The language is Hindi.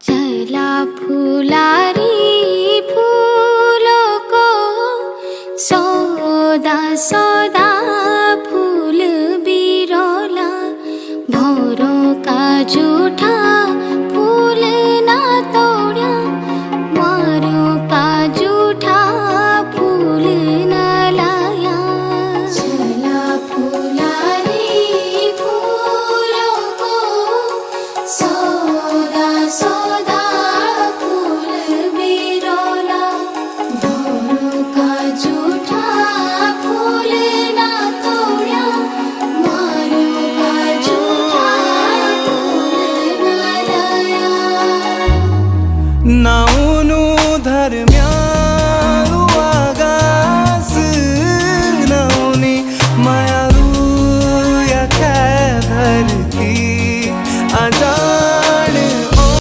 चला फुलारी फूलों को सौदा सौदा फूल बिरोला भौरों का जूठा फूल ना तोड़ा मारों का जूठा फूल ना लाया। चला फुलारी फूलों को सौदा सौदा फूल बिरोला भौरों का जूठा फूल ना तोड़ा मारों का जूठा फूल ना लाया। ना